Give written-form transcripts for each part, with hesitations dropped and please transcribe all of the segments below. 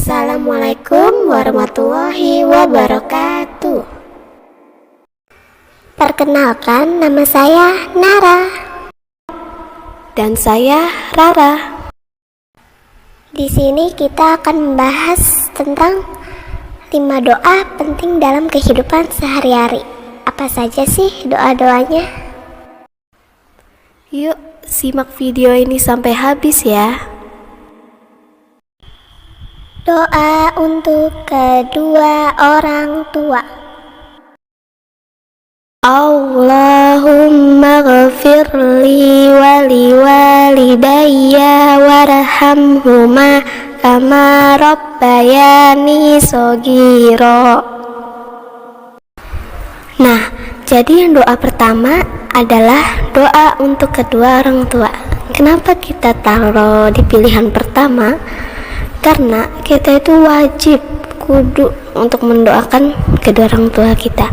Assalamualaikum warahmatullahi wabarakatuh. Perkenalkan, nama saya Nara. Dan saya Rara. Di sini kita akan membahas tentang 5 doa penting dalam kehidupan sehari-hari. Apa saja sih doa-doanya? Yuk, simak video ini sampai habis ya. Doa untuk kedua orang tua. Allahumma ghafirli wali walidayya warhamhuma kama rabbayani shogiro. Nah, jadi yang doa pertama adalah doa untuk kedua orang tua. Kenapa kita taruh di pilihan pertama? Karena kita itu wajib kudu untuk mendoakan kedua orang tua kita.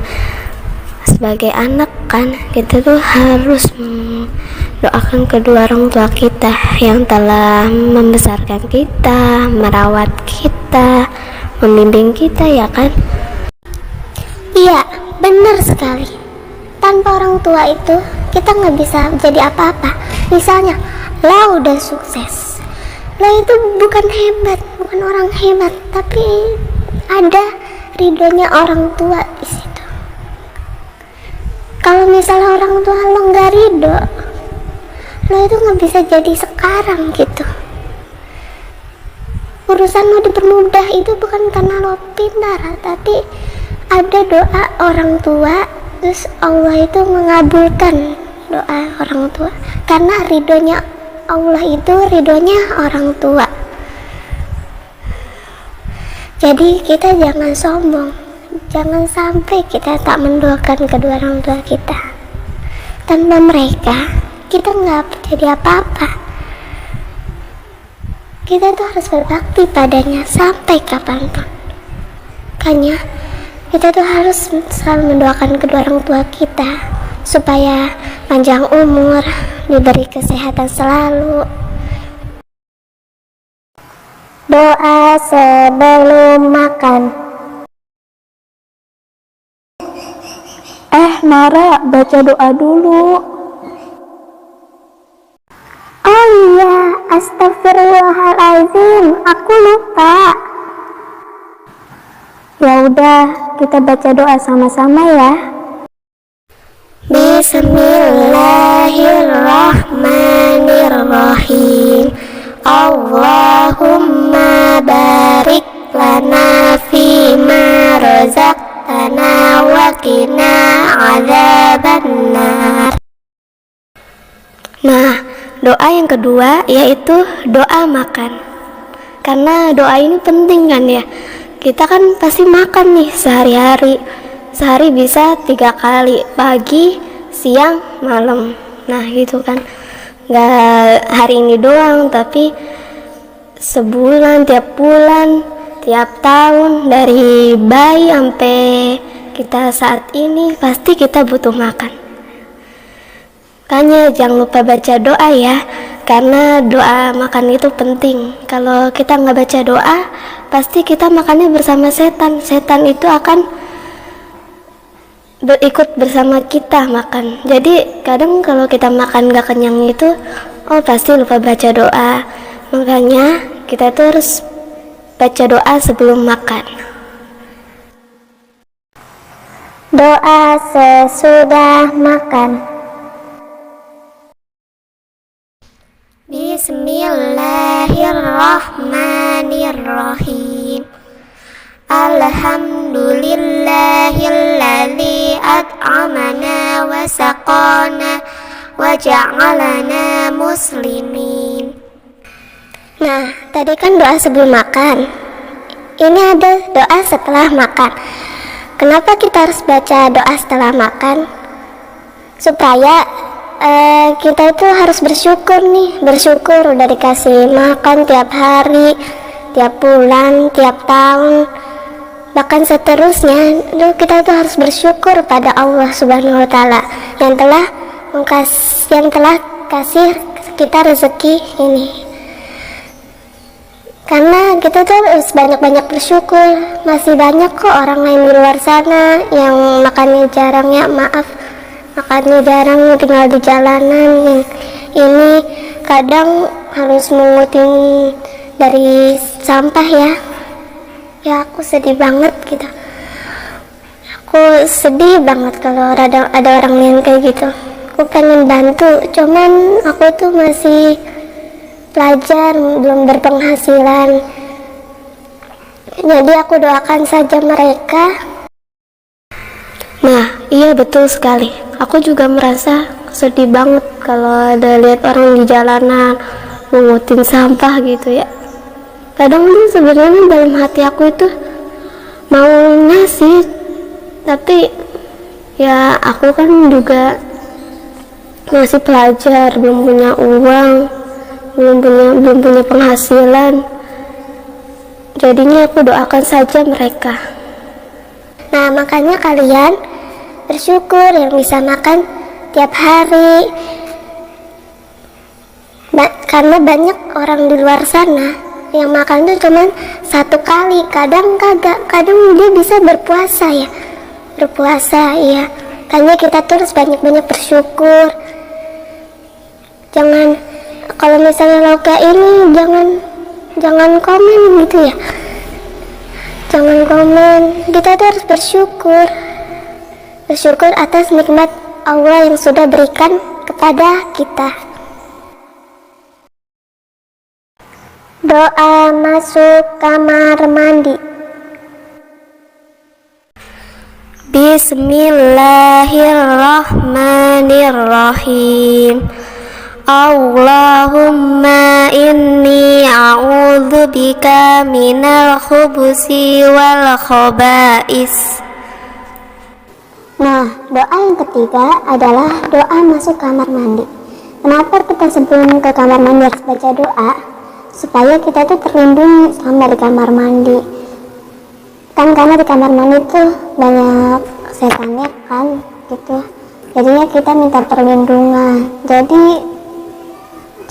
Sebagai anak kan, kita tuh harus mendoakan kedua orang tua kita yang telah membesarkan kita, merawat kita, membimbing kita, ya kan? Iya, benar sekali. Tanpa orang tua itu kita nggak bisa jadi apa-apa. Misalnya, lo udah sukses, lo itu bukan hebat, bukan orang hebat, tapi ada ridhonya orang tua di situ. Kalau misalnya orang tua lo nggak ridho, lo itu nggak bisa jadi sekarang gitu. Urusan lo dipermudah itu bukan karena lo pintar, tapi ada doa orang tua, terus Allah itu mengabulkan doa orang tua. Karena ridhonya Allah itu ridhonya orang tua. Jadi kita jangan sombong, jangan sampai kita tak mendoakan kedua orang tua kita. Tanpa mereka kita nggak jadi apa-apa. Kita tuh harus berbakti padanya sampai kapanpun. Makanya kita tuh harus selalu mendoakan kedua orang tua kita supaya panjang umur, diberi kesehatan selalu. Doa sebelum makan. Nara, baca doa dulu. Oh iya, astagfirullahaladzim, aku lupa. Ya udah, kita baca doa sama-sama ya. Bismillahirrahmanirrahim. Allahumma barik lana fima razaqtana wa qina adzabannar. Nah, doa yang kedua yaitu doa makan. Karena doa ini penting kan ya. Kita kan pasti makan nih sehari-hari. Sehari bisa 3 kali, pagi, siang, malam. Nah gitu kan. Gak hari ini doang, tapi sebulan, tiap bulan, tiap tahun, dari bayi sampai kita saat ini pasti kita butuh makan. Makanya jangan lupa baca doa ya, karena doa makan itu penting. Kalau kita nggak baca doa, pasti kita makannya bersama setan. Setan itu akan ikut bersama kita makan. Jadi kadang kalau kita makan gak kenyang itu, pasti lupa baca doa. Makanya kita tuh harus baca doa sebelum makan. Doa sesudah makan. Bismillahirrahmanirrahim. Alhamdulillahilladzi at'amana wa saqana wa ja'alana muslimin. Nah, tadi kan doa sebelum makan. Ini ada doa setelah makan. Kenapa kita harus baca doa setelah makan? Supaya kita itu harus bersyukur nih, bersyukur udah dikasih makan tiap hari, tiap bulan, tiap tahun, bahkan seterusnya. Kita tuh harus bersyukur pada Allah Subhanahu wa Ta'ala yang telah kasih kita rezeki ini. Karena kita tuh harus banyak-banyak bersyukur. Masih banyak kok orang lain di luar sana yang makannya jarang, ya maaf, makannya jarang, tinggal di jalanan. Yang ini kadang harus mengutin dari sampah ya. Ya aku sedih banget gitu. Aku sedih banget kalau ada orang yang kayak gitu. Aku pengen bantu, cuman aku tuh masih pelajar, belum berpenghasilan. Jadi aku doakan saja mereka. Nah, iya betul sekali. Aku juga merasa sedih banget kalau ada lihat orang di jalanan mengutin sampah gitu ya. Kadang tuh sebenarnya dalam hati aku itu mau ngasih, tapi ya aku kan juga masih pelajar, belum punya uang, belum punya penghasilan. Jadinya aku doakan saja mereka. Nah, makanya kalian bersyukur yang bisa makan tiap hari. Karena banyak orang di luar sana yang makan tuh cuman satu kali, kadang kagak, kadang dia bisa berpuasa ya. Berpuasa ya. Makanya kita terus banyak-banyak bersyukur. Jangan, kalau misalnya lo kayak ini, jangan komen gitu ya. Jangan komen. Kita tuh harus bersyukur. Bersyukur atas nikmat Allah yang sudah berikan kepada kita. Doa masuk kamar mandi. Bismillahirrahmanirrahim. Allahumma inni a'udzubika minal khubusi wal khaba'is. Nah, doa yang ketiga adalah doa masuk kamar mandi. Kenapa kita sebelum ke kamar mandi harus baca doa? Supaya kita tuh terlindungi sama di kamar mandi. Kan karena di kamar mandi tuh banyak setannya kan, gitu. Jadinya kita minta perlindungan. Jadi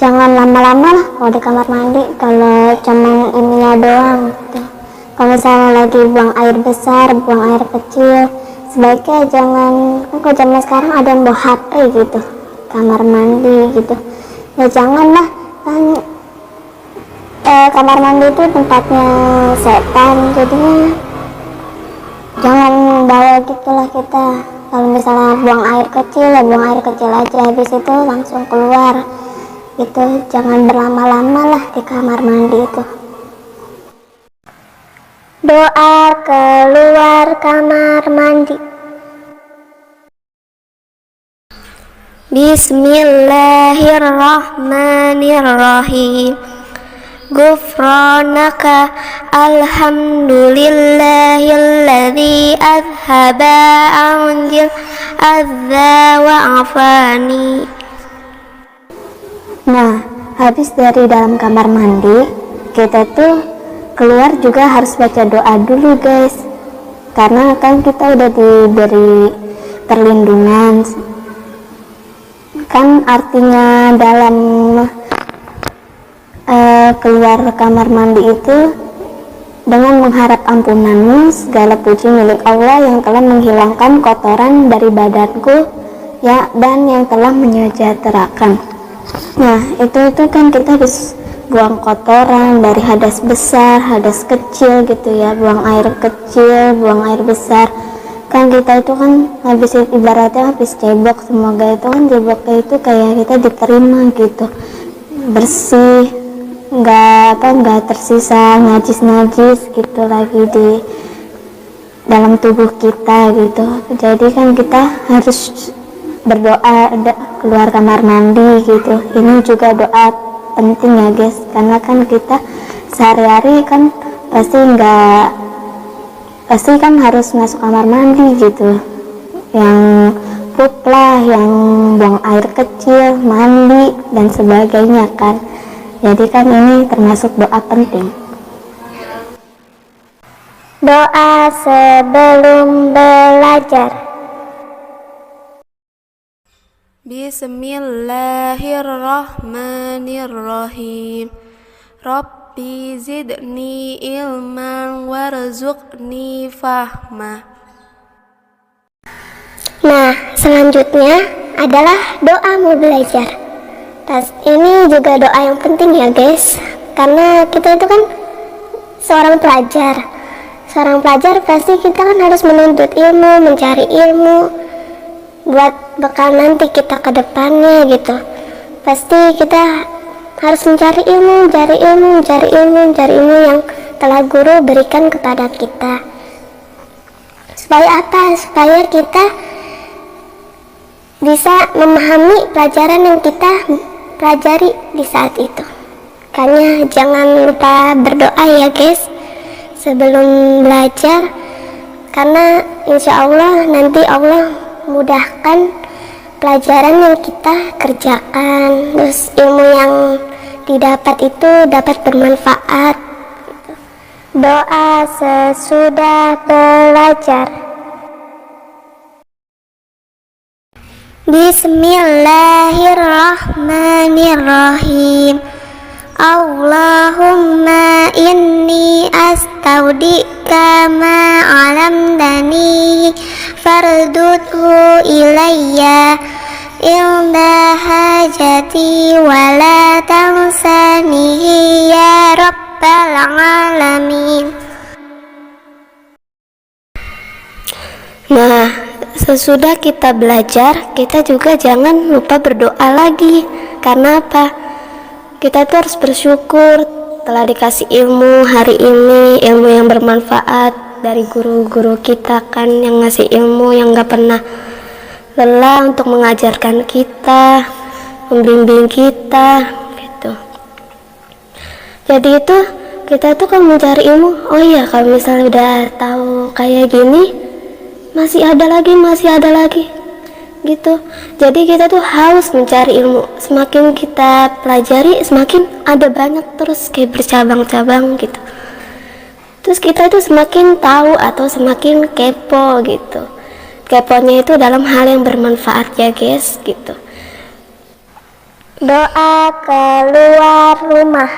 jangan lama-lama lah kalau di kamar mandi, kalau cuma ininya doang gitu. Kalau misalnya lagi buang air besar, buang air kecil, sebaiknya jangan, kan kalau zaman sekarang ada yang bawa HP gitu kamar mandi gitu. Ya janganlah, kan kamar mandi itu tempatnya setan, jadinya jangan bawa gitulah kita. Kalau misalnya buang air kecil, ya buang air kecil aja, habis itu langsung keluar gitu. Jangan berlama-lama lah di kamar mandi itu. Doa keluar kamar mandi. Bismillahirrahmanirrahim. Ghufranaka alhamdulillahilladzi adhaba anjil adza wa afani. Nah, habis dari dalam kamar mandi, kita tuh keluar juga harus baca doa dulu guys. Karena kan kita udah diberi perlindungan. Kan artinya dalam keluar kamar mandi itu dengan mengharap ampunanmu, segala puji milik Allah yang telah menghilangkan kotoran dari badanku ya, dan yang telah menyejahterakan. Nah, itu kan kita harus buang kotoran dari hadas besar, hadas kecil gitu ya, buang air kecil, buang air besar. Kan kita itu kan habis, ibaratnya habis cebok, semoga itu kan ceboknya itu kayak kita diterima gitu, bersih, nggak tersisa najis gitu lagi di dalam tubuh kita gitu. Jadi kan kita harus berdoa keluar kamar mandi gitu. Ini juga doa penting ya guys, karena kan kita sehari-hari kan pasti kan harus masuk kamar mandi gitu, yang pup lah, yang buang air kecil, mandi dan sebagainya kan. Jadi kan ini termasuk doa penting. Doa sebelum belajar. Bismillahirrahmanirrahim. Rabbi zidni ilman warzuqni fahma. Nah, selanjutnya adalah doa mau belajar. Ini juga doa yang penting ya guys, karena kita itu kan seorang pelajar. Seorang pelajar pasti kita kan harus menuntut ilmu, mencari ilmu buat bekal nanti kita ke depannya gitu. Pasti kita harus mencari ilmu, mencari ilmu yang telah guru berikan kepada kita. Supaya apa? Supaya kita bisa memahami pelajaran yang kita pelajari di saat itu. Makanya jangan lupa berdoa ya guys sebelum belajar, karena insya Allah nanti Allah mudahkan pelajaran yang kita kerjakan, terus ilmu yang didapat itu dapat bermanfaat. Doa sesudah belajar. Bismillahirrahmanirrahim. Allahumma inni astaudika ma alamdani fardudhu ilayya inda hajati wa la tansanihi ya rabbal alamin. Nah, sesudah kita belajar, kita juga jangan lupa berdoa lagi. Karena apa? Kita tuh harus bersyukur telah dikasih ilmu hari ini, ilmu yang bermanfaat dari guru-guru kita kan, yang ngasih ilmu, yang gak pernah lelah untuk mengajarkan kita, membimbing kita gitu. Jadi itu kita tuh kalau mencari ilmu, oh iya kalau misalnya udah tahu kayak gini, masih ada lagi gitu. Jadi kita tuh harus mencari ilmu. Semakin kita pelajari, semakin ada banyak terus kayak bercabang-cabang gitu. Terus kita tuh semakin tahu atau semakin kepo gitu. Keponya itu dalam hal yang bermanfaat ya guys gitu. Doa keluar rumah.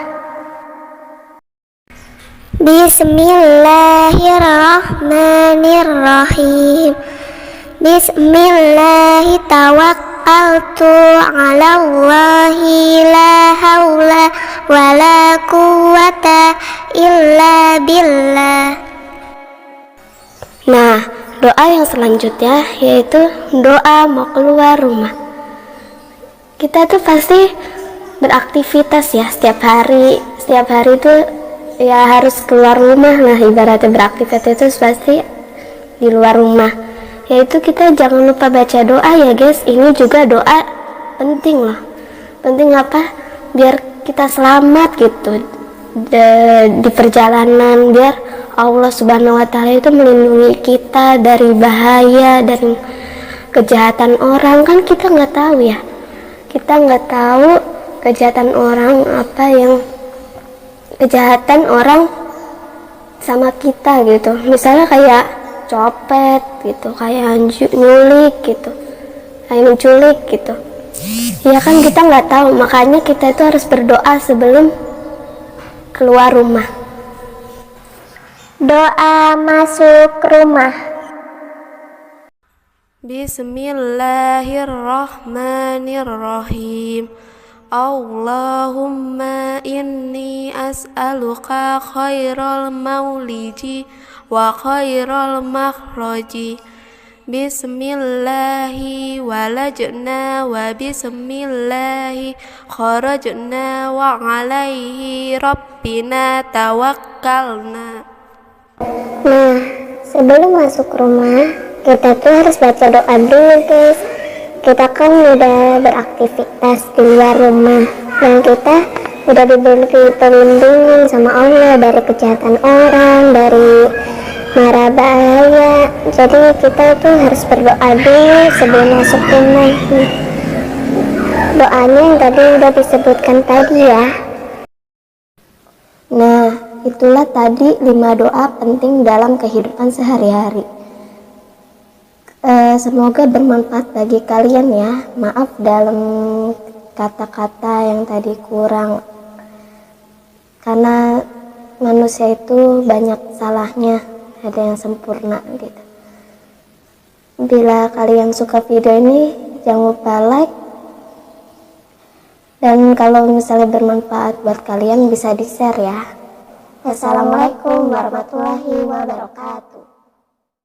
Bismillahirrahmanirrahim. Bismillahi tawakkaltu ala Allahi la hawla wa la quwwata illa billah. Nah, doa yang selanjutnya yaitu doa mau keluar rumah. Kita tuh pasti beraktivitas ya setiap hari itu ya harus keluar rumah. Nah, ibaratnya beraktivitas itu pasti di luar rumah. Yaitu kita jangan lupa baca doa ya guys. Ini juga doa penting loh. Penting apa? Biar kita selamat gitu di perjalanan, biar Allah Subhanahu wa Ta'ala itu melindungi kita dari bahaya, dari kejahatan orang. Kan kita nggak tahu ya, kita nggak tahu kejahatan orang apa yang kejahatan orang sama kita gitu. Misalnya kayak copet gitu, kayak nyulik gitu, kayak menculik gitu ya kan, kita nggak tahu. Makanya kita itu harus berdoa sebelum keluar rumah. Doa masuk rumah. Bismillahirrahmanirrahim. Allahumma inni as'aluka khairal maulidi wa khairal makhraji. Bismillahi walajna wa bismillahi kharajna wa alaihi rabbina tawakkalna. Nah, sebelum masuk rumah kita tuh harus baca doa dulu guys. Kita kan udah beraktivitas di luar rumah dan kita udah diberi perlindungan sama Allah dari kejahatan orang, dari mara bahaya. Jadi kita tuh harus berdoa dulu sebelum masuk rumah. Doanya yang tadi udah disebutkan tadi ya. Nah, itulah tadi 5 doa penting dalam kehidupan sehari-hari. Semoga bermanfaat bagi kalian ya. Maaf dalam kata-kata yang tadi kurang. karena manusia itu banyak salahnya, ada yang sempurna gitu. Bila kalian suka video ini, jangan lupa like, dan kalau misalnya bermanfaat buat kalian bisa di share ya. Wassalamualaikum warahmatullahi wabarakatuh.